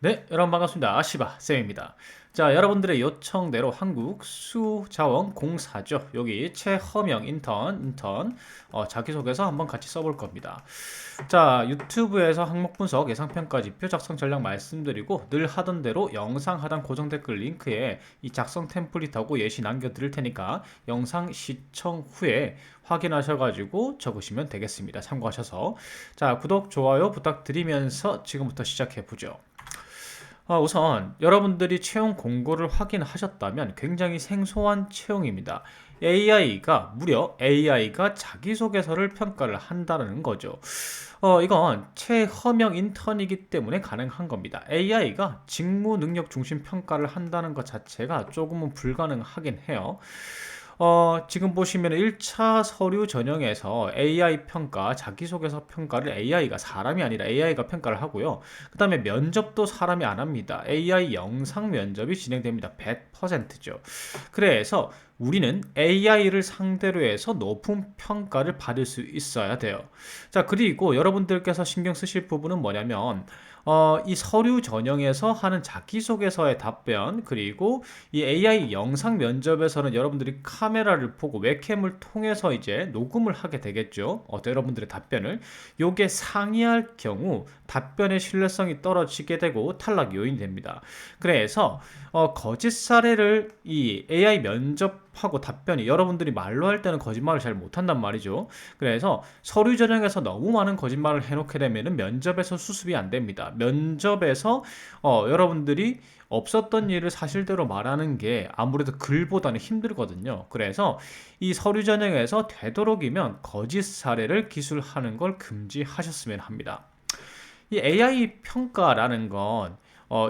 네, 여러분 반갑습니다. 아시바 쌤입니다. 자, 여러분들의 요청대로 한국수자원공사죠. 여기 최허명 인턴 자기소개서 한번 같이 써볼 겁니다. 자, 유튜브에서 항목 분석, 예상 평가 지표, 작성 전략 말씀드리고 늘 하던 대로 영상 하단 고정 댓글 링크에 이 작성 템플릿하고 예시 남겨드릴 테니까 영상 시청 후에 확인하셔가지고 적으시면 되겠습니다. 참고하셔서 자, 구독, 좋아요 부탁드리면서 지금부터 시작해보죠. 우선 여러분들이 채용 공고를 확인하셨다면 굉장히 생소한 채용입니다. 무려 AI가 자기소개서를 평가를 한다는 거죠. 이건 최허명 인턴이기 때문에 가능한 겁니다. AI가 직무 능력 중심 평가를 한다는 것 자체가 조금은 불가능하긴 해요. 지금 보시면 1차 서류 전형에서 AI 평가, 자기소개서 평가를 AI가 사람이 아니라 AI가 평가를 하고요. 그 다음에 면접도 사람이 안 합니다. AI 영상 면접이 진행됩니다. 100%죠. 그래서 우리는 AI를 상대로 해서 높은 평가를 받을 수 있어야 돼요. 자, 그리고 여러분들께서 신경 쓰실 부분은 뭐냐면, 이 서류 전형에서 하는 자기소개서의 답변, 그리고 이 AI 영상 면접에서는 여러분들이 카메라를 보고 웹캠을 통해서 이제 녹음을 하게 되겠죠. 여러분들의 답변을. 요게 상이할 경우 답변의 신뢰성이 떨어지게 되고 탈락 요인이 됩니다. 그래서 거짓 사례를 이 AI 면접하고 답변이 여러분들이 말로 할 때는 거짓말을 잘 못한단 말이죠. 그래서 서류 전형에서 너무 많은 거짓말을 해놓게 되면은 면접에서 수습이 안 됩니다. 면접에서 여러분들이 없었던 일을 사실대로 말하는 게 아무래도 글보다는 힘들거든요. 그래서 이 서류 전형에서 되도록이면 거짓 사례를 기술하는 걸 금지하셨으면 합니다. 이 AI 평가라는 건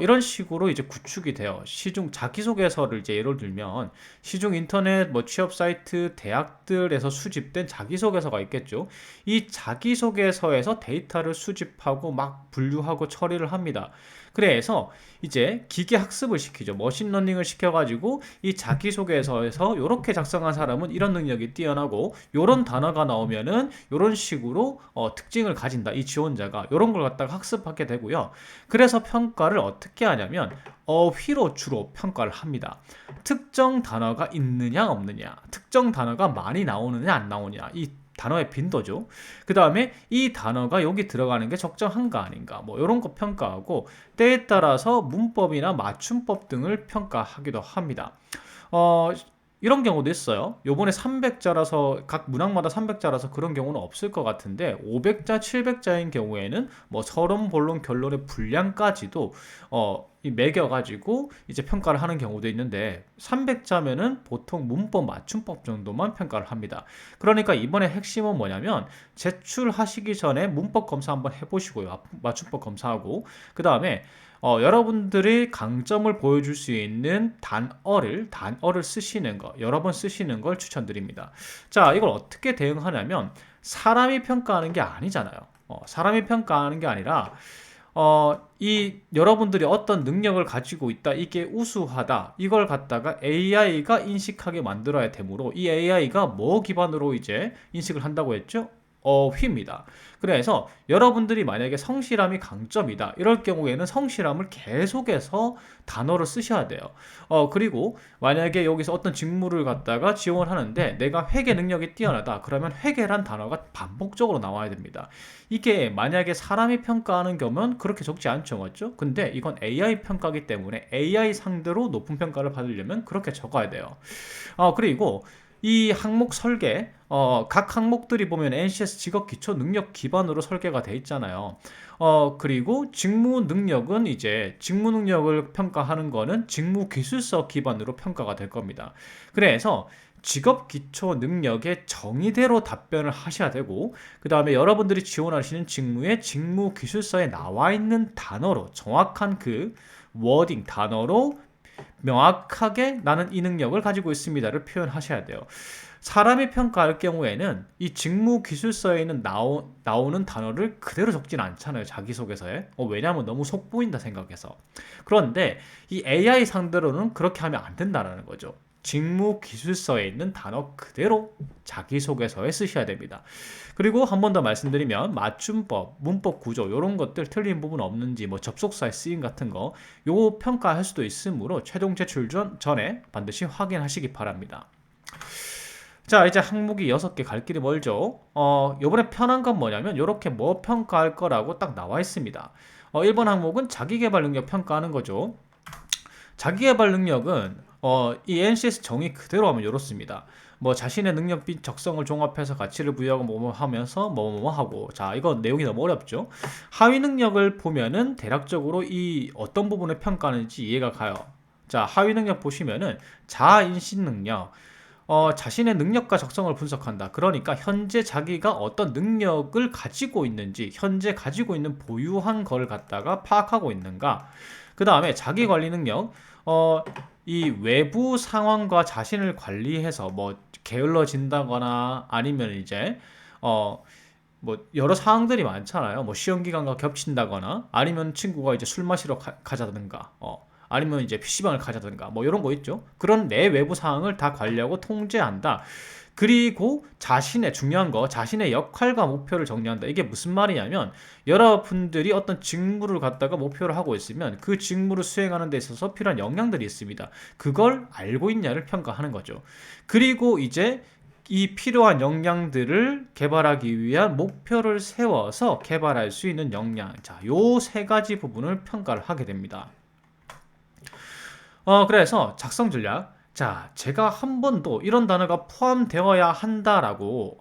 이런 식으로 이제 구축이 돼요. 시중 자기소개서를 이제 예를 들면 시중 인터넷 뭐 취업 사이트 대학들에서 수집된 자기소개서가 있겠죠. 이 자기소개서에서 데이터를 수집하고 막 분류하고 처리를 합니다. 그래서 이제 기계 학습을 시키죠. 머신러닝을 시켜가지고 이 자기소개서에서 이렇게 작성한 사람은 이런 능력이 뛰어나고 이런 단어가 나오면은 이런 식으로 특징을 가진다. 이 지원자가 이런 걸 갖다가 학습하게 되고요. 그래서 평가를 어떻게 하냐면 어휘로 주로 평가를 합니다. 특정 단어가 있느냐 없느냐, 특정 단어가 많이 나오느냐 안 나오느냐, 이 단어의 빈도죠. 그 다음에 이 단어가 여기 들어가는 게 적정한가 아닌가, 뭐 이런 거 평가하고 때에 따라서 문법이나 맞춤법 등을 평가하기도 합니다. 어, 이런 경우도 있어요. 요번에 300자라서 각 문항마다 300자라서 그런 경우는 없을 것 같은데 500자, 700자인 경우에는 뭐 서론, 본론, 결론의 분량까지도 이 매겨가지고 이제 평가를 하는 경우도 있는데 300자면은 보통 문법 맞춤법 정도만 평가를 합니다. 그러니까 이번에 핵심은 뭐냐면 제출하시기 전에 문법 검사 한번 해보시고요. 맞춤법 검사하고 그 다음에 여러분들이 강점을 보여줄 수 있는 단어를 쓰시는 거, 여러 번 쓰시는 걸 추천드립니다. 자, 이걸 어떻게 대응하냐면, 사람이 평가하는 게 아니잖아요. 사람이 평가하는 게 아니라, 이 여러분들이 어떤 능력을 가지고 있다, 이게 우수하다, 이걸 갖다가 AI가 인식하게 만들어야 되므로, 이 AI가 뭐 기반으로 이제 인식을 한다고 했죠? 어휘입니다. 그래서 여러분들이 만약에 성실함이 강점이다. 이럴 경우에는 성실함을 계속해서 단어를 쓰셔야 돼요. 그리고 만약에 여기서 어떤 직무를 갖다가 지원하는데 내가 회계 능력이 뛰어나다. 그러면 회계란 단어가 반복적으로 나와야 됩니다. 이게 만약에 사람이 평가하는 경우는 그렇게 적지 않죠. 맞죠? 근데 이건 AI 평가기 때문에 AI 상대로 높은 평가를 받으려면 그렇게 적어야 돼요. 그리고 이 항목 설계, 각 항목들이 보면 NCS 직업 기초 능력 기반으로 설계가 돼 있잖아요. 그리고 직무 능력은 이제 직무 능력을 평가하는 거는 직무 기술서 기반으로 평가가 될 겁니다. 그래서 직업 기초 능력의 정의대로 답변을 하셔야 되고, 그 다음에 여러분들이 지원하시는 직무의 직무 기술서에 나와 있는 단어로 정확한 그 워딩 단어로 명확하게 나는 이 능력을 가지고 있습니다를 표현하셔야 돼요. 사람이 평가할 경우에는 이 직무 기술서에 있는 나오는 단어를 그대로 적진 않잖아요. 자기소개서에. 왜냐하면 너무 속 보인다 생각해서. 그런데 이 AI 상대로는 그렇게 하면 안 된다는 거죠. 직무기술서에 있는 단어 그대로 자기소개서에 쓰셔야 됩니다. 그리고 한 번 더 말씀드리면 맞춤법, 문법 구조 이런 것들 틀린 부분 없는지 뭐 접속사의 쓰임 같은 거 요거 평가할 수도 있으므로 최종 제출 전에 반드시 확인하시기 바랍니다. 자, 이제 항목이 6개 갈 길이 멀죠. 요번에 편한 건 뭐냐면 요렇게 뭐 평가할 거라고 딱 나와 있습니다. 1번 항목은 자기계발 능력 평가하는 거죠. 자기계발 능력은 이 NCS 정의 그대로 하면 이렇습니다. 뭐 자신의 능력 및 적성을 종합해서 가치를 부여하고 뭐뭐 하면서 뭐뭐 하고, 자 이거 내용이 너무 어렵죠. 하위 능력을 보면은 대략적으로 이 어떤 부분을 평가하는지 이해가 가요. 자, 하위 능력 보시면은 자아인식 능력, 자신의 능력과 적성을 분석한다. 그러니까 현재 자기가 어떤 능력을 가지고 있는지, 현재 가지고 있는 보유한 걸 갖다가 파악하고 있는가. 그 다음에 자기 관리 능력, 이 외부 상황과 자신을 관리해서 뭐 게을러진다거나 아니면 이제 뭐 여러 상황들이 많잖아요. 뭐 시험 기간과 겹친다거나 아니면 친구가 이제 술 마시러 가자든가 아니면 이제 PC방을 가자든가 뭐 이런 거 있죠. 그런 내 외부 상황을 다 관리하고 통제한다. 그리고 자신의 중요한 거, 자신의 역할과 목표를 정리한다. 이게 무슨 말이냐면 여러분들이 어떤 직무를 갖다가 목표를 하고 있으면 그 직무를 수행하는 데 있어서 필요한 역량들이 있습니다. 그걸 알고 있냐를 평가하는 거죠. 그리고 이제 이 필요한 역량들을 개발하기 위한 목표를 세워서 개발할 수 있는 역량. 자, 요 세 가지 부분을 평가를 하게 됩니다. 그래서 작성 전략. 자, 제가 한 번도 이런 단어가 포함되어야 한다라고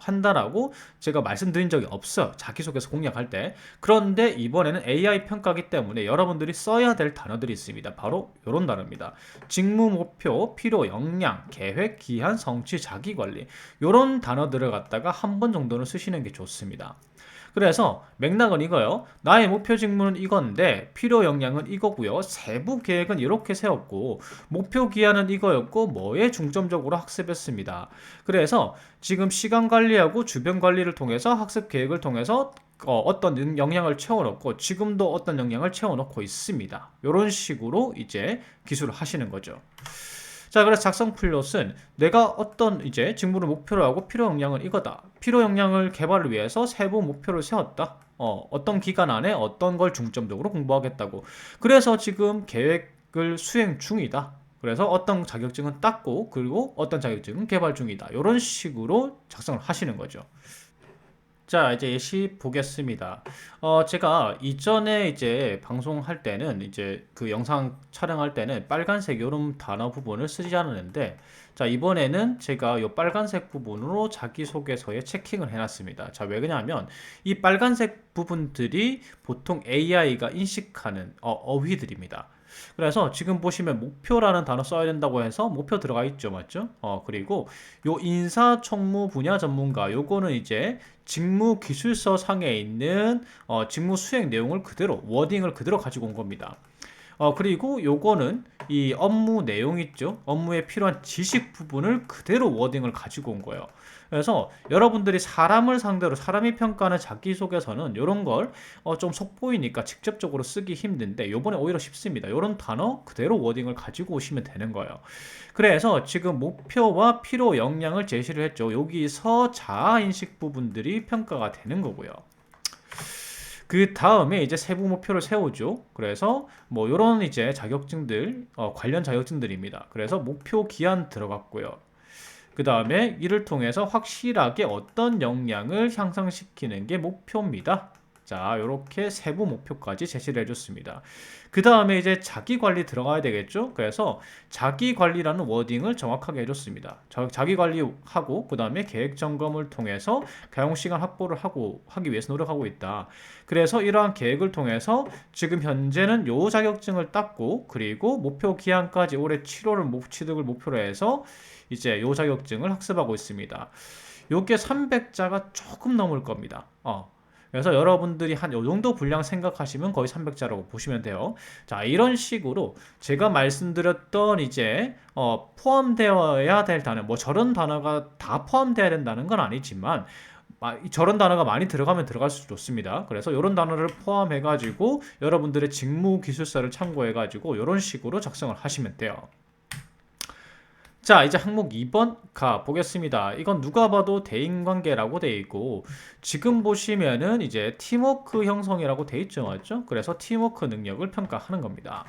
제가 말씀드린 적이 없어요. 자기소개서 공략할 때. 그런데 이번에는 AI 평가기 때문에 여러분들이 써야 될 단어들이 있습니다. 바로 이런 단어입니다. 직무 목표, 필요, 역량, 계획, 기한, 성취, 자기관리. 이런 단어들을 갖다가 한 번 정도는 쓰시는 게 좋습니다. 그래서 맥락은 이거요. 나의 목표 직무는 이건데 필요 역량은 이거고요. 세부 계획은 이렇게 세웠고 목표 기한은 이거였고 뭐에 중점적으로 학습했습니다. 그래서 지금 시간 관리하고 주변 관리를 통해서 학습 계획을 통해서 어떤 역량을 채워넣고 지금도 어떤 역량을 채워넣고 있습니다. 이런 식으로 이제 기술을 하시는 거죠. 자, 그래서 작성 플롯은 내가 어떤 이제 직무를 목표로 하고 필요 역량은 이거다. 필요 역량을 개발을 위해서 세부 목표를 세웠다. 어떤 기간 안에 어떤 걸 중점적으로 공부하겠다고. 그래서 지금 계획을 수행 중이다. 그래서 어떤 자격증은 땄고 그리고 어떤 자격증은 개발 중이다. 이런 식으로 작성을 하시는 거죠. 자, 이제 예시 보겠습니다. 제가 이전에 이제 방송할 때는 이제 그 영상 촬영할 때는 빨간색 요런 단어 부분을 쓰지 않았는데, 자, 이번에는 제가 요 빨간색 부분으로 자기소개서에 체킹을 해놨습니다. 자, 왜 그러냐면 이 빨간색 부분들이 보통 AI가 인식하는 어휘들입니다. 그래서 지금 보시면 목표라는 단어 써야 된다고 해서 목표 들어가 있죠, 맞죠? 그리고 요 인사총무 분야 전문가 요거는 이제 직무 기술서 상에 있는 직무 수행 내용을 그대로 워딩을 그대로 가지고 온 겁니다. 그리고 요거는 이 업무 내용 있죠? 업무에 필요한 지식 부분을 그대로 워딩을 가지고 온 거예요. 그래서 여러분들이 사람을 상대로 사람이 평가하는 자기소개서는 이런 걸 좀 속보이니까 직접적으로 쓰기 힘든데 요번에 오히려 쉽습니다. 이런 단어 그대로 워딩을 가지고 오시면 되는 거예요. 그래서 지금 목표와 필요 역량을 제시를 했죠. 여기서 자아인식 부분들이 평가가 되는 거고요. 그 다음에 이제 세부 목표를 세우죠. 그래서 뭐 이런 이제 자격증들 관련 자격증들입니다. 그래서 목표 기한 들어갔고요. 그 다음에 이를 통해서 확실하게 어떤 역량을 향상시키는 게 목표입니다. 자, 이렇게 세부 목표까지 제시를 해줬습니다. 그 다음에 이제 자기관리 들어가야 되겠죠. 그래서 자기관리라는 워딩을 정확하게 해줬습니다. 자기관리하고 그 다음에 계획점검을 통해서 가용시간 확보를 하기 위해서 노력하고 있다. 그래서 이러한 계획을 통해서 지금 현재는 요 자격증을 땄고 그리고 목표 기한까지 올해 7월을 취득을 목표로 해서 이제 요 자격증을 학습하고 있습니다. 요게 300자가 조금 넘을 겁니다. 그래서 여러분들이 한 요 정도 분량 생각하시면 거의 300자라고 보시면 돼요. 자, 이런 식으로 제가 말씀드렸던 이제 포함되어야 될 단어, 뭐 저런 단어가 다 포함되어야 된다는 건 아니지만 저런 단어가 많이 들어가면 들어갈수록 좋습니다. 그래서 이런 단어를 포함해가지고 여러분들의 직무 기술서를 참고해가지고 이런 식으로 작성을 하시면 돼요. 자, 이제 항목 2번 가 보겠습니다. 이건 누가 봐도 대인관계라고 돼 있고, 지금 보시면은 이제 팀워크 형성이라고 돼 있죠, 맞죠? 그래서 팀워크 능력을 평가하는 겁니다.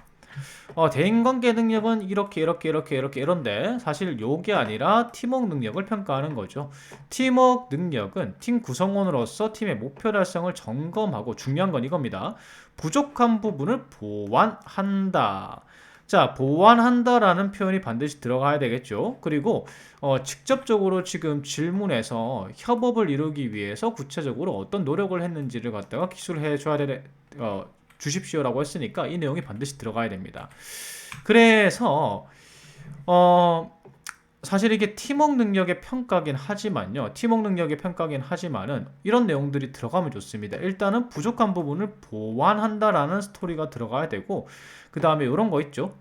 대인관계 능력은 이렇게 이런데 사실 요게 아니라 팀워크 능력을 평가하는 거죠. 팀워크 능력은 팀 구성원으로서 팀의 목표 달성을 점검하고 중요한 건 이겁니다. 부족한 부분을 보완한다. 자, 보완한다라는 표현이 반드시 들어가야 되겠죠. 그리고 직접적으로 지금 질문에서 협업을 이루기 위해서 구체적으로 어떤 노력을 했는지를 갖다가 기술해 줘야 되, 주십시오라고 했으니까 이 내용이 반드시 들어가야 됩니다. 그래서 어, 사실 이게 팀워크 능력의 평가긴 하지만요. 팀워크 능력의 평가긴 하지만은 이런 내용들이 들어가면 좋습니다. 일단은 부족한 부분을 보완한다라는 스토리가 들어가야 되고 그 다음에 이런 거 있죠.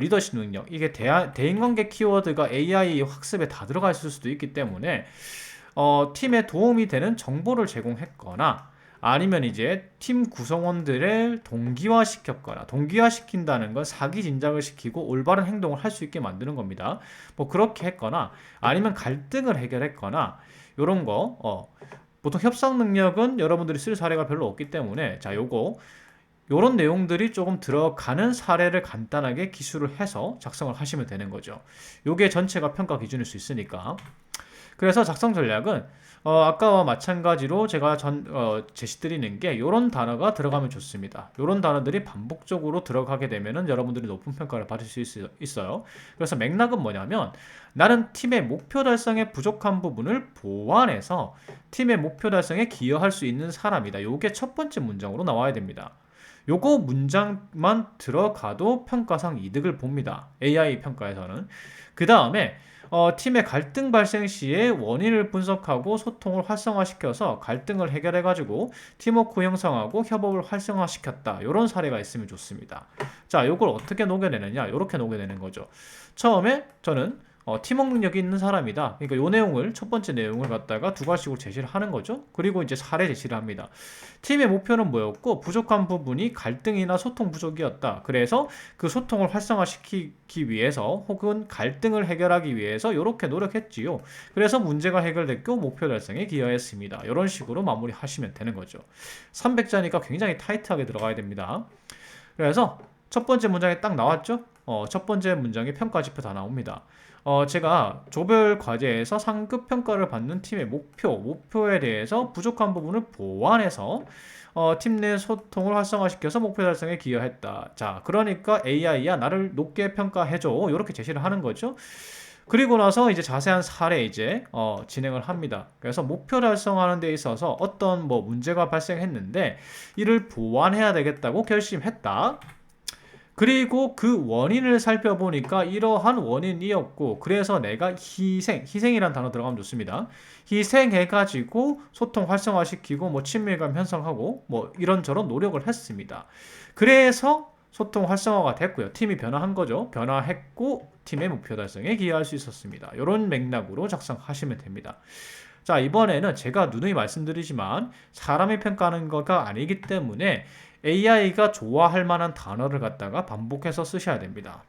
리더십 능력. 이게 대인관계 키워드가 AI 학습에 다 들어가 있을 수도 있기 때문에 팀에 도움이 되는 정보를 제공했거나 아니면 이제 팀 구성원들을 동기화시켰거나 동기화시킨다는 건 사기 진작을 시키고 올바른 행동을 할 수 있게 만드는 겁니다. 뭐 그렇게 했거나 아니면 갈등을 해결했거나 이런 거 보통 협상 능력은 여러분들이 쓸 사례가 별로 없기 때문에 자 요거 요런 내용들이 조금 들어가는 사례를 간단하게 기술을 해서 작성을 하시면 되는 거죠. 요게 전체가 평가 기준일 수 있으니까. 그래서 작성 전략은 아까와 마찬가지로 제가 제시드리는 게 이런 단어가 들어가면 좋습니다. 이런 단어들이 반복적으로 들어가게 되면은 여러분들이 높은 평가를 받을 수 있어요. 그래서 맥락은 뭐냐면 나는 팀의 목표 달성에 부족한 부분을 보완해서 팀의 목표 달성에 기여할 수 있는 사람이다. 이게 첫 번째 문장으로 나와야 됩니다. 요거 문장만 들어가도 평가상 이득을 봅니다. AI 평가에서는. 그 다음에 팀의 갈등 발생 시에 원인을 분석하고 소통을 활성화시켜서 갈등을 해결해가지고 팀워크 형성하고 협업을 활성화시켰다. 이런 사례가 있으면 좋습니다. 자, 요걸 어떻게 녹여내느냐? 이렇게 녹여내는 거죠. 처음에 저는 팀워크 능력이 있는 사람이다. 그러니까 요 내용을 첫 번째 내용을 갖다가 두 가지로 제시를 하는 거죠. 그리고 이제 사례 제시를 합니다. 팀의 목표는 뭐였고 부족한 부분이 갈등이나 소통 부족이었다. 그래서 그 소통을 활성화시키기 위해서 혹은 갈등을 해결하기 위해서 이렇게 노력했지요. 그래서 문제가 해결됐고 목표 달성에 기여했습니다. 이런 식으로 마무리하시면 되는 거죠. 300자니까 굉장히 타이트하게 들어가야 됩니다. 그래서 첫 번째 문장에 딱 나왔죠? 첫 번째 문장에 평가 지표 다 나옵니다. 제가 조별 과제에서 상급 평가를 받는 팀의 목표에 대해서 부족한 부분을 보완해서 팀 내 소통을 활성화시켜서 목표 달성에 기여했다. 자, 그러니까 AI야 나를 높게 평가해줘. 이렇게 제시를 하는 거죠. 그리고 나서 이제 자세한 사례 이제 진행을 합니다. 그래서 목표 달성하는 데 있어서 어떤 뭐 문제가 발생했는데 이를 보완해야 되겠다고 결심했다. 그리고 그 원인을 살펴보니까 이러한 원인이었고 그래서 내가 희생이란 단어 들어가면 좋습니다. 희생해가지고 소통 활성화시키고 뭐 친밀감 형성하고 뭐 이런저런 노력을 했습니다. 그래서 소통 활성화가 됐고요. 팀이 변화한 거죠. 변화했고 팀의 목표 달성에 기여할 수 있었습니다. 이런 맥락으로 작성하시면 됩니다. 자, 이번에는 제가 누누이 말씀드리지만 사람이 평가하는 거가 아니기 때문에 AI가 좋아할 만한 단어를 갖다가 반복해서 쓰셔야 됩니다.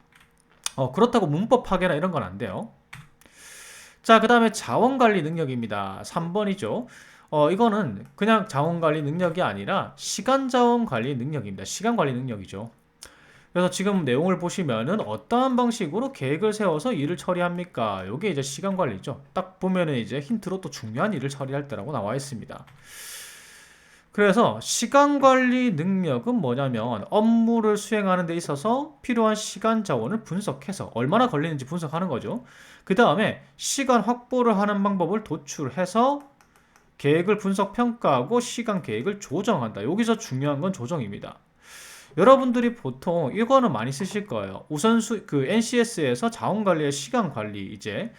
그렇다고 문법 파괴나 이런 건 안 돼요. 자, 그 다음에 자원관리 능력입니다. 3번이죠. 이거는 그냥 자원관리 능력이 아니라 시간자원관리 능력입니다. 시간관리 능력이죠. 그래서 지금 내용을 보시면은 어떠한 방식으로 계획을 세워서 일을 처리합니까? 이게 이제 시간관리죠. 딱 보면은 이제 힌트로 또 중요한 일을 처리할 때라고 나와 있습니다. 그래서 시간관리 능력은 뭐냐면 업무를 수행하는 데 있어서 필요한 시간 자원을 분석해서 얼마나 걸리는지 분석하는 거죠. 그 다음에 시간 확보를 하는 방법을 도출해서 계획을 분석 평가하고 시간 계획을 조정한다. 여기서 중요한 건 조정입니다. 여러분들이 보통 이거는 많이 쓰실 거예요. 그 NCS에서 자원관리의 시간관리 이제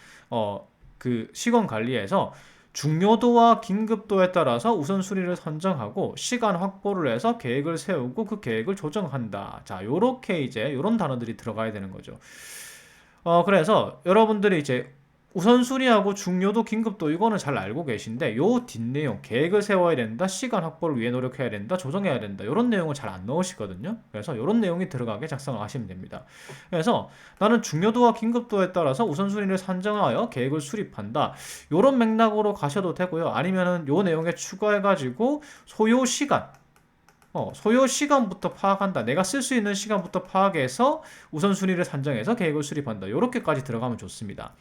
그 시간 관리에서 중요도와 긴급도에 따라서 우선순위를 선정하고 시간 확보를 해서 계획을 세우고 그 계획을 조정한다. 자, 요렇게 이제 요런 단어들이 들어가야 되는 거죠. 그래서 여러분들이 이제 우선순위하고 중요도, 긴급도 이거는 잘 알고 계신데 요 뒷내용 계획을 세워야 된다, 시간 확보를 위해 노력해야 된다, 조정해야 된다 이런 내용은 잘 안 넣으시거든요. 그래서 이런 내용이 들어가게 작성을 하시면 됩니다. 그래서 나는 중요도와 긴급도에 따라서 우선순위를 산정하여 계획을 수립한다, 요런 맥락으로 가셔도 되고요. 아니면은 요 내용에 추가해가지고 소요 시간, 소요 시간부터 파악한다. 내가 쓸 수 있는 시간부터 파악해서 우선순위를 산정해서 계획을 수립한다. 이렇게까지 들어가면 좋습니다.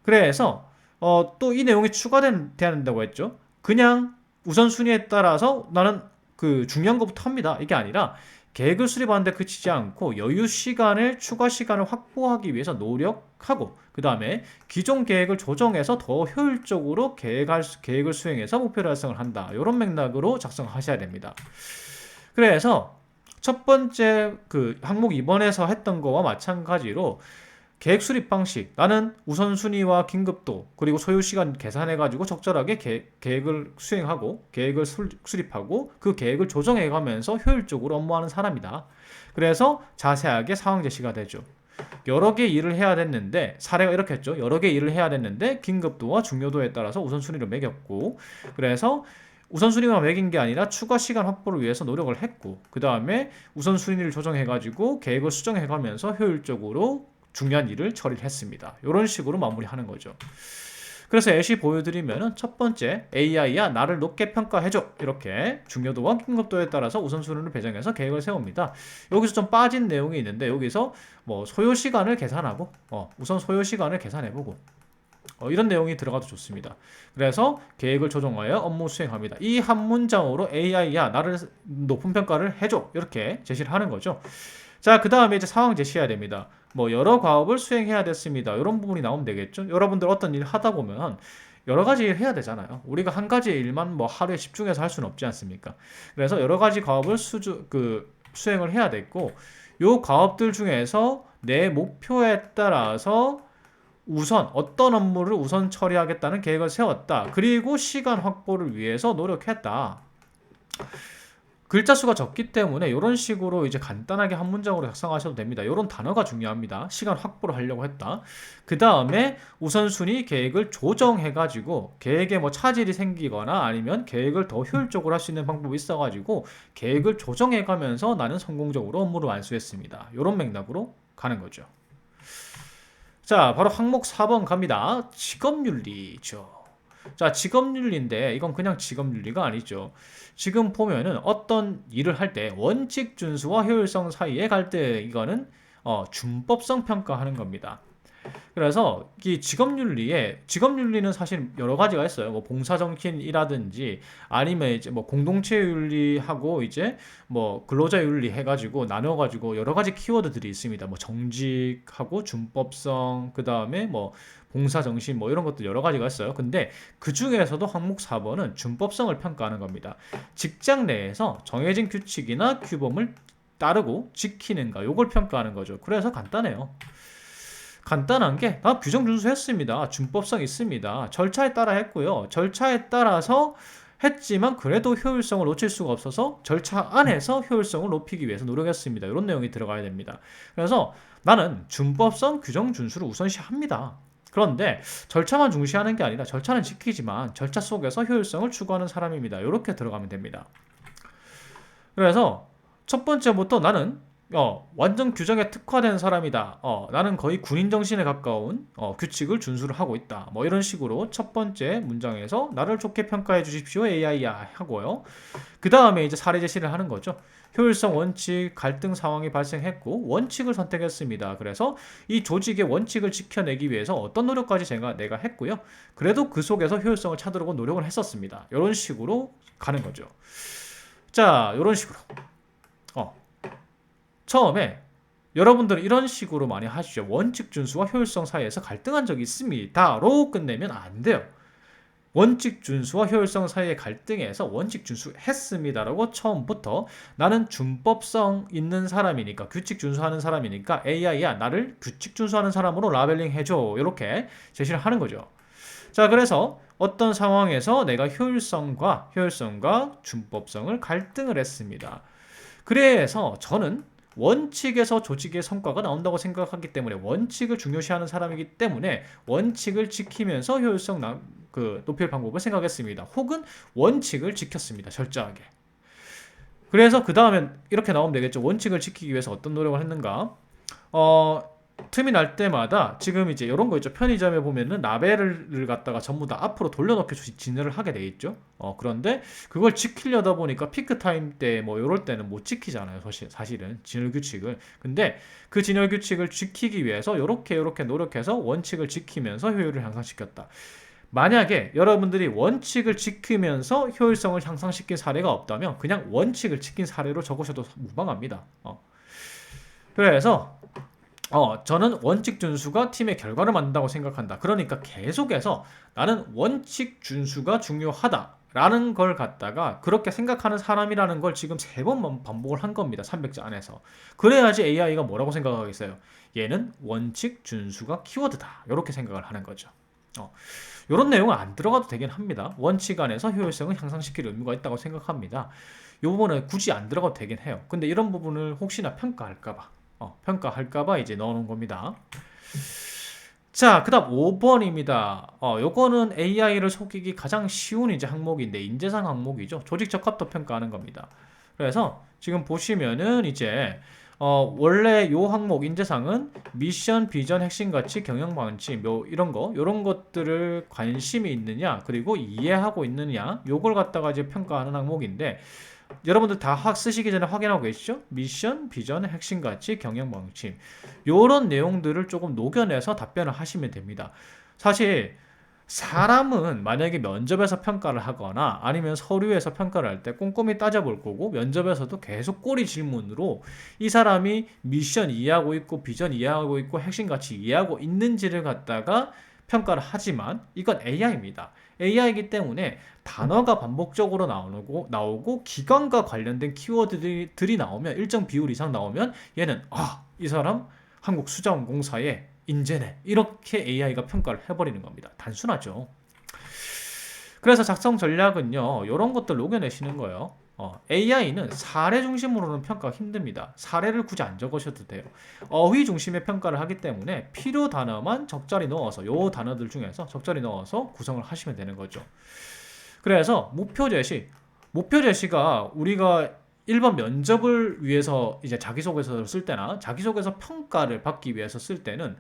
그래서 또 이 내용이 추가된다고 했죠. 그냥 우선순위에 따라서 나는 그 중요한 것부터 합니다. 이게 아니라 계획을 수립하는데 그치지 않고 여유 시간을, 추가 시간을 확보하기 위해서 노력하고, 그 다음에 기존 계획을 조정해서 더 효율적으로 계획을 수행해서 목표 달성을 한다. 이런 맥락으로 작성하셔야 됩니다. 그래서 첫 번째 그 항목 2번에서 했던 거와 마찬가지로 계획 수립 방식, 나는 우선순위와 긴급도 그리고 소요시간 계산해가지고 적절하게 계획을 수행하고 계획을 수립하고 그 계획을 조정해가면서 효율적으로 업무하는 사람이다. 그래서 자세하게 상황 제시가 되죠. 여러 개 일을 해야 됐는데, 사례가 이렇게 했죠. 여러 개 일을 해야 됐는데 긴급도와 중요도에 따라서 우선순위를 매겼고, 그래서 우선순위가 매긴 게 아니라 추가 시간 확보를 위해서 노력을 했고, 그 다음에 우선순위를 조정해가지고 계획을 수정해가면서 효율적으로 중요한 일을 처리를 했습니다. 이런 식으로 마무리하는 거죠. 그래서 예시 보여드리면은 첫 번째, AI야 나를 높게 평가해줘, 이렇게 중요도와 긴급도에 따라서 우선순위를 배정해서 계획을 세웁니다. 여기서 좀 빠진 내용이 있는데, 여기서 뭐 소요 시간을 계산하고 우선 소요 시간을 계산해보고 이런 내용이 들어가도 좋습니다. 그래서 계획을 조정하여 업무 수행합니다. 이 한 문장으로 AI야 나를 높은 평가를 해줘, 이렇게 제시를 하는 거죠. 자, 그 다음에 이제 상황 제시해야 됩니다. 뭐 여러 과업을 수행해야 됐습니다. 이런 부분이 나오면 되겠죠. 여러분들 어떤 일을 하다 보면 여러 가지 일 해야 되잖아요. 우리가 한 가지 일만 뭐 하루에 집중해서 할 수는 없지 않습니까? 그래서 여러 가지 과업을 수행을 해야 됐고, 요 과업들 중에서 내 목표에 따라서 우선 어떤 업무를 우선 처리하겠다는 계획을 세웠다. 그리고 시간 확보를 위해서 노력했다. 글자 수가 적기 때문에 이런 식으로 이제 간단하게 한 문장으로 작성하셔도 됩니다. 이런 단어가 중요합니다. 시간 확보를 하려고 했다. 그 다음에 우선순위 계획을 조정해가지고 계획에 뭐 차질이 생기거나 아니면 계획을 더 효율적으로 할 수 있는 방법이 있어가지고 계획을 조정해가면서 나는 성공적으로 업무를 완수했습니다. 이런 맥락으로 가는 거죠. 자, 바로 항목 4번 갑니다. 직업윤리죠. 자, 직업윤리인데 이건 그냥 직업윤리가 아니죠. 지금 보면은 어떤 일을 할 때 원칙 준수와 효율성 사이의 갈등, 이거는 준법성 평가하는 겁니다. 그래서 이 직업윤리는 사실 여러 가지가 있어요. 뭐 봉사정신이라든지 아니면 이제 뭐 공동체 윤리하고 이제 뭐 근로자 윤리 해가지고 나눠가지고 여러 가지 키워드들이 있습니다. 뭐 정직하고 준법성, 그 다음에 뭐 봉사정신, 뭐 이런 것들 여러 가지가 있어요. 근데 그 중에서도 항목 4번은 준법성을 평가하는 겁니다. 직장 내에서 정해진 규칙이나 규범을 따르고 지키는가, 요걸 평가하는 거죠. 그래서 간단해요. 간단한 게, 나 규정 준수했습니다. 준법성 있습니다. 절차에 따라 했고요. 절차에 따라서 했지만 그래도 효율성을 놓칠 수가 없어서 절차 안에서 효율성을 높이기 위해서 노력했습니다. 이런 내용이 들어가야 됩니다. 그래서 나는 준법성 규정 준수를 우선시합니다. 그런데 절차만 중시하는 게 아니라 절차는 지키지만 절차 속에서 효율성을 추구하는 사람입니다. 이렇게 들어가면 됩니다. 그래서 첫 번째부터 나는 완전 규정에 특화된 사람이다. 나는 거의 군인 정신에 가까운 규칙을 준수를 하고 있다. 뭐 이런 식으로 첫 번째 문장에서 나를 좋게 평가해 주십시오, AI야 하고요. 그 다음에 이제 사례 제시를 하는 거죠. 효율성 원칙, 갈등 상황이 발생했고 원칙을 선택했습니다. 그래서 이 조직의 원칙을 지켜내기 위해서 어떤 노력까지 내가 했고요. 그래도 그 속에서 효율성을 찾으려고 노력을 했었습니다. 이런 식으로 가는 거죠. 자, 이런 식으로. 처음에 여러분들은 이런 식으로 많이 하시죠. 원칙 준수와 효율성 사이에서 갈등한 적이 있습니다. 로 끝내면 안 돼요. 원칙 준수와 효율성 사이의 갈등에서 원칙 준수했습니다라고 처음부터 나는 준법성 있는 사람이니까, 규칙 준수하는 사람이니까 AI야 나를 규칙 준수하는 사람으로 라벨링 해줘, 이렇게 제시를 하는 거죠. 자, 그래서 어떤 상황에서 내가 효율성과 준법성을 갈등을 했습니다. 그래서 저는 원칙에서 조직의 성과가 나온다고 생각하기 때문에 원칙을 중요시하는 사람이기 때문에 원칙을 지키면서 효율성 높일 방법을 생각했습니다. 혹은 원칙을 지켰습니다. 철저하게. 그래서 그 다음엔 이렇게 나오면 되겠죠. 원칙을 지키기 위해서 어떤 노력을 했는가? 틈이 날 때마다 지금 이제 이런 거 있죠. 편의점에 보면은 라벨을 갖다가 전부 다 앞으로 돌려놓게 진열을 하게 돼 있죠. 그런데 그걸 지키려다 보니까 피크 타임 때 뭐 이럴 때는 못 지키잖아요. 사실은 진열 규칙을. 근데 그 진열 규칙을 지키기 위해서 이렇게 노력해서 원칙을 지키면서 효율을 향상시켰다. 만약에 여러분들이 원칙을 지키면서 효율성을 향상시킨 사례가 없다면 그냥 원칙을 지킨 사례로 적으셔도 무방합니다. 그래서 저는 원칙 준수가 팀의 결과를 만든다고 생각한다. 그러니까 계속해서 나는 원칙 준수가 중요하다라는 걸 갖다가 그렇게 생각하는 사람이라는 걸 지금 3번 반복을 한 겁니다. 300자 안에서. 그래야지 AI가 뭐라고 생각하겠어요? 얘는 원칙 준수가 키워드다. 이렇게 생각을 하는 거죠. 이런 내용은 안 들어가도 되긴 합니다. 원칙 안에서 효율성을 향상시킬 의무가 있다고 생각합니다. 이 부분은 굳이 안 들어가도 되긴 해요. 근데 이런 부분을 혹시나 평가할까봐 이제 넣어놓은 겁니다. 자, 그 다음 5번입니다. 요거는 AI를 속이기 가장 쉬운 이제 항목인데, 인재상 항목이죠. 조직 적합도 평가하는 겁니다. 그래서 지금 보시면은 이제, 원래 요 항목 인재상은 미션, 비전, 핵심 가치, 경영 방침, 요런 것들을 관심이 있느냐, 그리고 이해하고 있느냐, 요걸 갖다가 이제 평가하는 항목인데, 여러분들 다 쓰시기 전에 확인하고 계시죠? 미션, 비전, 핵심 가치, 경영 방침 요런 내용들을 조금 녹여내서 답변을 하시면 됩니다. 사실 사람은 만약에 면접에서 평가를 하거나 아니면 서류에서 평가를 할 때 꼼꼼히 따져볼 거고 면접에서도 계속 꼬리 질문으로 이 사람이 미션 이해하고 있고 비전 이해하고 있고 핵심 가치 이해하고 있는지를 갖다가 평가를 하지만 이건 AI입니다. AI이기 때문에 단어가 반복적으로 나오고 기관과 관련된 키워드들이 나오면 일정 비율 이상 나오면 얘는 이 사람 한국수자원공사의 인재네 이렇게 AI가 평가를 해버리는 겁니다. 단순하죠. 그래서 작성 전략은요 이런 것들 녹여내시는 거예요. AI는 사례 중심으로는 평가가 힘듭니다. 사례를 굳이 안 적으셔도 돼요. 어휘 중심의 평가를 하기 때문에 필요 단어만 적절히 넣어서 요 단어들 중에서 적절히 넣어서 구성을 하시면 되는 거죠. 그래서 목표 제시가 우리가 일반 면접을 위해서 이제 자기소개서를 쓸 때나 자기소개서 평가를 받기 위해서 쓸 때는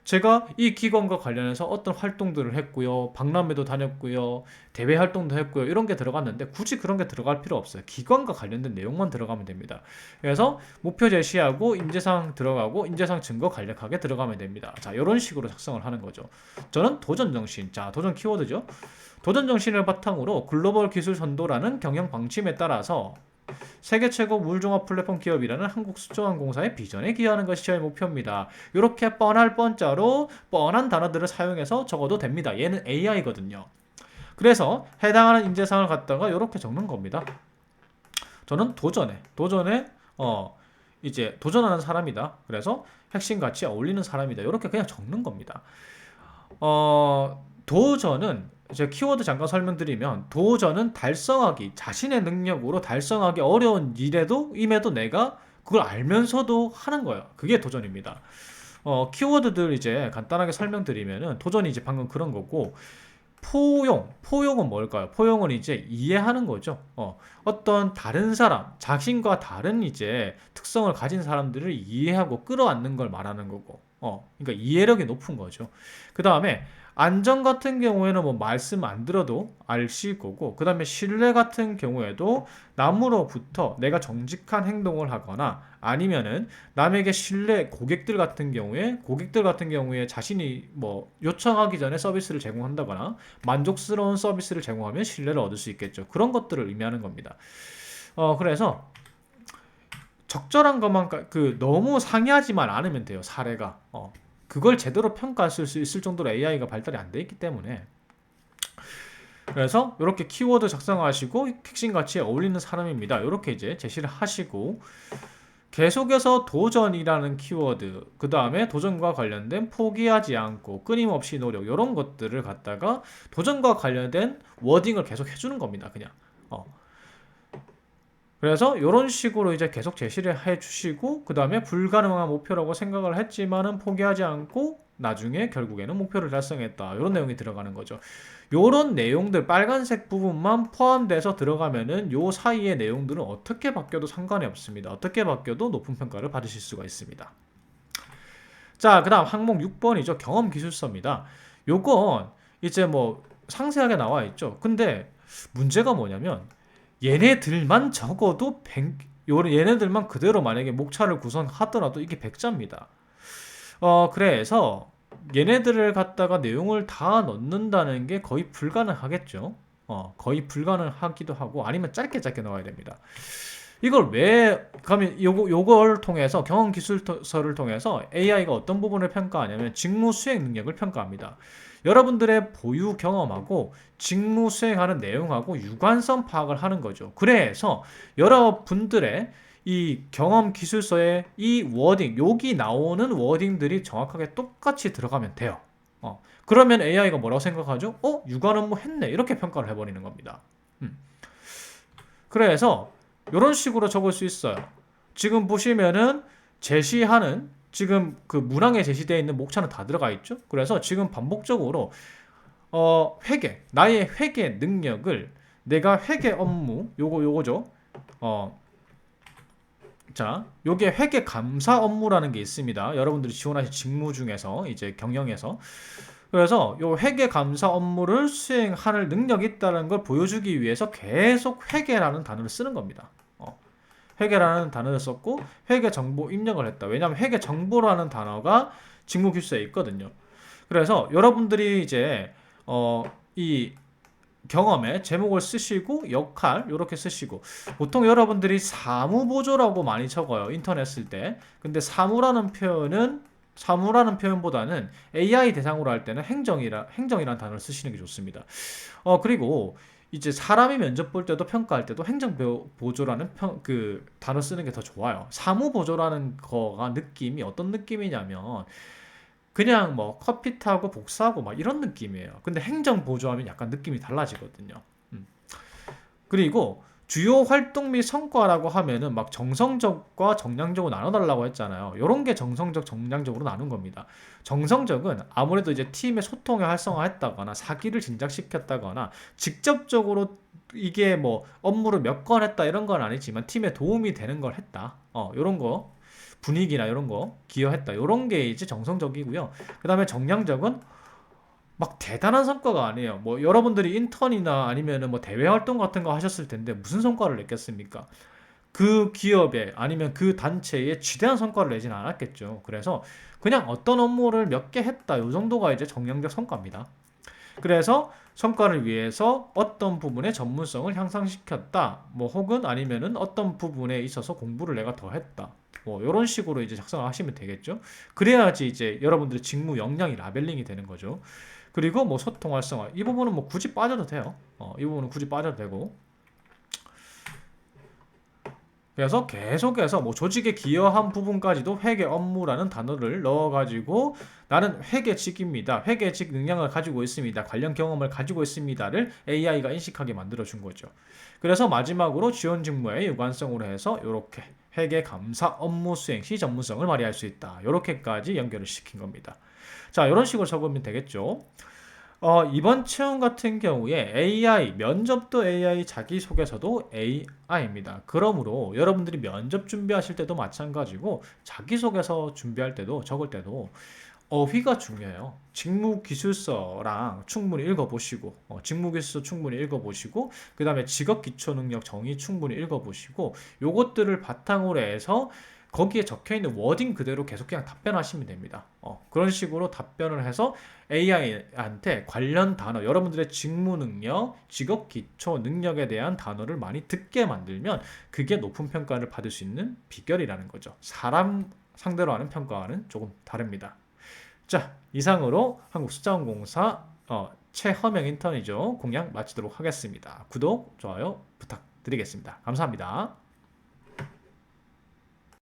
제가 이 기관과 관련해서 어떤 활동들을 했고요. 박람회도 다녔고요. 대외 활동도 했고요. 이런 게 들어갔는데 굳이 그런 게 들어갈 필요 없어요. 기관과 관련된 내용만 들어가면 됩니다. 그래서 목표 제시하고 인재상 들어가고 인재상 증거 간략하게 들어가면 됩니다. 자, 이런 식으로 작성을 하는 거죠. 저는 도전정신, 자, 도전 키워드죠. 도전정신을 바탕으로 글로벌 기술 선도라는 경영 방침에 따라서 세계 최고 물종합 플랫폼 기업이라는 한국수자원공사의 비전에 기여하는 것이 저의 목표입니다. 이렇게 뻔할 뻔자로 뻔한 단어들을 사용해서 적어도 됩니다. 얘는 AI거든요. 그래서 해당하는 인재상을 갖다가 이렇게 적는 겁니다. 저는 도전에 이제 도전하는 사람이다. 그래서 핵심 가치에 어울리는 사람이다. 이렇게 그냥 적는 겁니다. 도전은 제가 키워드 잠깐 설명드리면 도전은 자신의 능력으로 달성하기 어려운 임에도 내가 그걸 알면서도 하는 거예요. 그게 도전입니다. 키워드들 이제 간단하게 설명드리면은 도전이 이제 방금 그런 거고 포용은 뭘까요? 포용은 이제 이해하는 거죠. 어떤 다른 사람, 자신과 다른 이제 특성을 가진 사람들을 이해하고 끌어안는 걸 말하는 거고, 그러니까 이해력이 높은 거죠. 그 다음에 안전 같은 경우에는 뭐 말씀 안 들어도 아실 거고, 그 다음에 신뢰 같은 경우에도 남으로부터 내가 정직한 행동을 하거나 아니면은 남에게 고객들 같은 경우에 자신이 뭐 요청하기 전에 서비스를 제공한다거나 만족스러운 서비스를 제공하면 신뢰를 얻을 수 있겠죠. 그런 것들을 의미하는 겁니다. 그래서 적절한 것만 너무 상이하지만 않으면 돼요. 사례가. 그걸 제대로 평가할 수 있을 정도로 AI가 발달이 안 돼 있기 때문에 그래서 이렇게 키워드 작성하시고 핵심 가치에 어울리는 사람입니다. 이렇게 이제 제시를 하시고 계속해서 도전이라는 키워드 그 다음에 도전과 관련된 포기하지 않고 끊임없이 노력 이런 것들을 갖다가 도전과 관련된 워딩을 계속 해주는 겁니다. 그냥 그래서 이런 식으로 이제 계속 제시를 해 주시고 그 다음에 불가능한 목표라고 생각을 했지만은 포기하지 않고 나중에 결국에는 목표를 달성했다. 이런 내용이 들어가는 거죠. 요런 내용들 빨간색 부분만 포함돼서 들어가면은 요 사이의 내용들은 어떻게 바뀌어도 상관이 없습니다. 어떻게 바뀌어도 높은 평가를 받으실 수가 있습니다. 자, 그 다음 항목 6번이죠. 경험 기술서입니다. 요건 이제 뭐 상세하게 나와 있죠. 근데 문제가 뭐냐면 얘네들만 적어도 100, 얘네들만 그대로 만약에 목차를 구성하더라도 이게 100자입니다. 그래서 얘네들을 갖다가 내용을 다 넣는다는 게 거의 불가능하겠죠. 거의 불가능하기도 하고 아니면 짧게 짧게 넣어야 됩니다. 이걸 왜 그러면 요걸 통해서 경험 기술서를 통해서 AI가 어떤 부분을 평가하냐면 직무 수행 능력을 평가합니다. 여러분들의 보유 경험하고 직무 수행하는 내용하고 유관성 파악을 하는 거죠. 그래서 여러분들의 이 경험 기술서의 이 워딩, 여기 나오는 워딩들이 정확하게 똑같이 들어가면 돼요. 그러면 AI가 뭐라고 생각하죠? 유관 업무 했네. 이렇게 평가를 해버리는 겁니다. 그래서 이런 식으로 적을 수 있어요. 지금 보시면은 제시하는 지금 그 문항에 제시되어 있는 목차는 다 들어가 있죠. 그래서 지금 반복적으로 회계, 나의 회계 능력을 내가 회계 업무 요거죠. 자, 요게 회계 감사 업무라는 게 있습니다. 여러분들이 지원하신 직무 중에서 이제 경영에서 그래서 요 회계 감사 업무를 수행할 능력이 있다는 걸 보여주기 위해서 계속 회계라는 단어를 쓰는 겁니다. 회계라는 단어를 썼고 회계 정보 입력을 했다. 왜냐하면 회계 정보라는 단어가 직무 기술서에 있거든요. 그래서 여러분들이 이제 이 경험의 제목을 쓰시고 역할 이렇게 쓰시고 보통 여러분들이 사무보조라고 많이 적어요. 인터넷 쓸 때. 근데 사무라는 표현보다는 AI 대상으로 할 때는 행정이라는 단어를 쓰시는 게 좋습니다. 그리고 이제 사람이 면접 볼 때도 평가할 때도 행정보조라는 그 단어 쓰는 게 더 좋아요. 사무보조라는 거가 느낌이 어떤 느낌이냐면 그냥 뭐 커피 타고 복사하고 막 이런 느낌이에요. 근데 행정보조하면 약간 느낌이 달라지거든요. 그리고 주요 활동 및 성과라고 하면은 막 정성적과 정량적으로 나눠달라고 했잖아요. 이런 게 정성적, 정량적으로 나눈 겁니다. 정성적은 아무래도 이제 팀의 소통을 활성화했다거나 사기를 진작시켰다거나 직접적으로 이게 뭐 업무를 몇 건 했다 이런 건 아니지만 팀에 도움이 되는 걸 했다. 이런 거 분위기나 이런 거 기여했다. 이런 게 이제 정성적이고요. 그 다음에 정량적은 막 대단한 성과가 아니에요. 뭐 여러분들이 인턴이나 아니면은 뭐 대외 활동 같은 거 하셨을 텐데 무슨 성과를 냈겠습니까? 그 기업에 아니면 그 단체에 지대한 성과를 내진 않았겠죠. 그래서 그냥 어떤 업무를 몇 개 했다. 요 정도가 이제 정량적 성과입니다. 그래서 성과를 위해서 어떤 부분의 전문성을 향상시켰다. 뭐 혹은 아니면은 어떤 부분에 있어서 공부를 내가 더 했다. 뭐 이런 식으로 이제 작성을 하시면 되겠죠. 그래야지 이제 여러분들의 직무 역량이 라벨링이 되는 거죠. 그리고 뭐 소통 활성화 이 부분은 뭐 굳이 빠져도 돼요. 이 부분은 굳이 빠져도 되고. 그래서 계속해서 뭐 조직에 기여한 부분까지도 회계 업무라는 단어를 넣어가지고 나는 회계직입니다. 회계직 능력을 가지고 있습니다. 관련 경험을 가지고 있습니다를 AI가 인식하게 만들어준 거죠. 그래서 마지막으로 지원 직무의 유관성으로 해서 이렇게 회계 감사 업무 수행 시 전문성을 발휘할 수 있다. 이렇게까지 연결을 시킨 겁니다. 자, 이런 식으로 적으면 되겠죠. 이번 채용 같은 경우에 AI, 면접도 AI, 자기소개서도 AI입니다. 그러므로 여러분들이 면접 준비하실 때도 마찬가지고 자기소개서 준비할 때도 적을 때도 어휘가 중요해요. 직무기술서랑 충분히 읽어보시고 직무기술서 충분히 읽어보시고 그 다음에 직업기초능력 정의 충분히 읽어보시고 요것들을 바탕으로 해서 거기에 적혀있는 워딩 그대로 계속 그냥 답변하시면 됩니다. 그런 식으로 답변을 해서 AI한테 관련 단어, 여러분들의 직무 능력, 직업 기초 능력에 대한 단어를 많이 듣게 만들면 그게 높은 평가를 받을 수 있는 비결이라는 거죠. 사람 상대로 하는 평가와는 조금 다릅니다. 자, 이상으로 한국숫자원공사 최허명 인턴이죠. 공약 마치도록 하겠습니다. 구독, 좋아요 부탁드리겠습니다. 감사합니다.